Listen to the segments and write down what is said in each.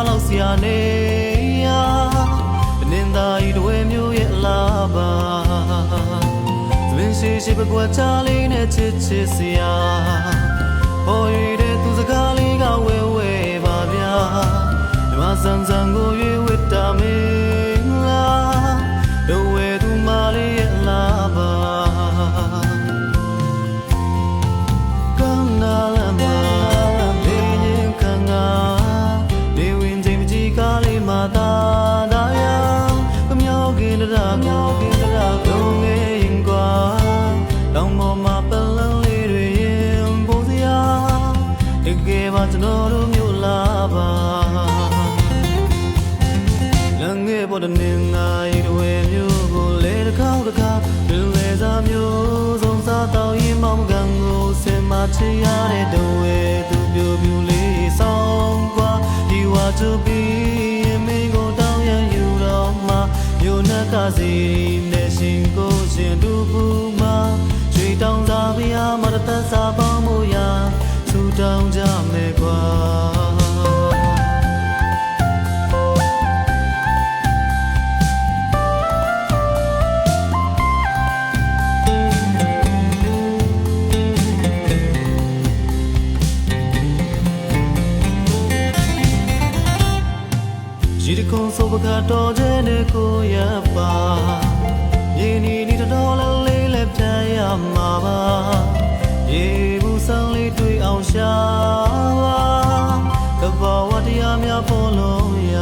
လောက်စရာနေရနင်သာဤတွေမျိုးရဲ့လာပါသမင်းရှိပကွက်ချလေးနဲ့ချစ်စရာဟောရတဲ့သူစကားလေးကဝဲပါဗျာဒီမှာဆန်းဆန်းကိုရွေးဝတ်တာမင်းလားတို့ဝဲသူမလေးရဲ့လာပါကောင်းနာလမ်းမှာနေရင်ခံငါနေဝင်ချိန်မကြီးကားလေးမှာသာရကမြောက်ကင်းတရာလုံးငယ်ရင်ကွာတောင်ပေါ်မှာပလန်းလေးတွေရင်ပိုးစရာတကယ်ပါကျွန်တော်တို့မျိုးလာပါလမ်းငယ်ပေါ်တဲ့နေနိုင်တွေမျိုးကိုလေတစ်ခါပင်လေစားမျိုးစုံစားတော့ရင်မောင်ကန်ကိုစင်မချရတဲ့တို့ဝဲသူပြူပြူလေးဆောင်ကွာဒီဝါသူပြီးမင်းကိုတောင်းရယူတော့မှမြို့နက်ကစီနဲ့ရှင်ကိုရှင်တူဘူးမှာရွှေတောင်သာပြာမတသက်စာပေါင်းမှုရာထူတောင်းကြမယ်ကွာရေတခုံစောပကတော့တဲ့နဲ့ကိုရပါရင်းနီတော်လေးလက်ပြရမှာပါရေဘူးဆောင်လေးတွေ့အောင်ရှာပါကဘောဝတရားများပေါ်လို့ရ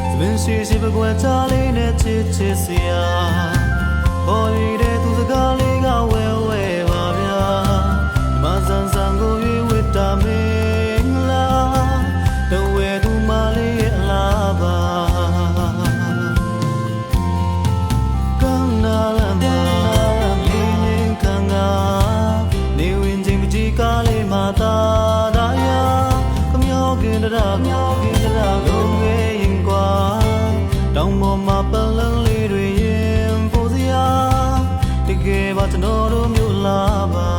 သမင်းရှိပကွက်ချလေးနဲ့ချစ်စရာဟောရတဲ့သူစကားလေးကဝဲပါဗျာမဆန်းဆန်းကိုရွေးဝတ်တာမင်းလားတော့ဝဲသူမလေးရဲ့လာပါကောင်းနာလမ်းမှာနေရင်ခံငါနေဝင်ချိန်မကြီးကားလေးမှာသာရကမြောက်ကင်းတရာလုံးငယ်ရင်ကွာတောင်ပေါ်မှာပလန်းလေးတွေရင်ပိုးစရာတကယ်ပါကျွန်တော်တို့မျိုးလာပါ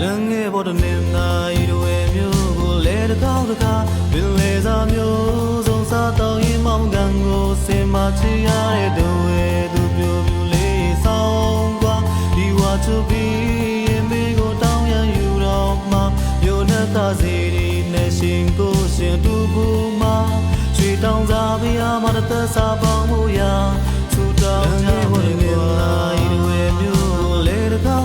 လမ်းငယ်ပေါ်တဲ့နေနိုင်တွေမျိုးကိုလေတစ်ခါပင်လေစားမျိုးစုံစားတော့ရင်မောင်ကန်ကိုစင်မချရတဲ့တို့ဝဲသူပြူပြူလေးဆောင်ကွာဒီဝါသူပြီးမင်းကိုတောင်းရယူတော့မှမြို့နက်ကစီနဲ့ရှင်ကိုရှင်တူဘူးမှာရွှေတောင်သာပြာမတသက်စာပေါင်းမှုရာထူတောင်းကြမယ်ကွာဤတွေမျိုးလေတစ်ခါ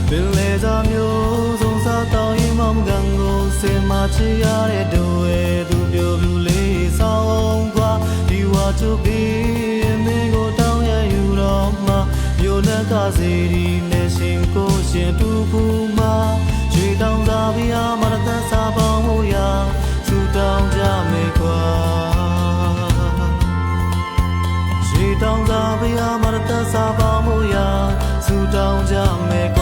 ပင်လေစားမျိုးစုံစားတော့ရင်မောင်ကန်ကိုစင်မချရတဲ့တို့ဝဲသူပြူပြူလေးဆောင်ကွာဒီဝါသူပြီးမင်းကိုတောင်းရယူတော့မှမြို့နက်ကစီနဲ့ရှင်ကိုရှင်တူဘူးမှာရွှေတောင်သာပြာမတသက်စာပေါင်းမှုရာထူတောင်းကြမယ်ကွာရွှေတောင်သာပြာမတသက်စာပေါင်းမှုရာထူတောင်းကြမယ်ကွာ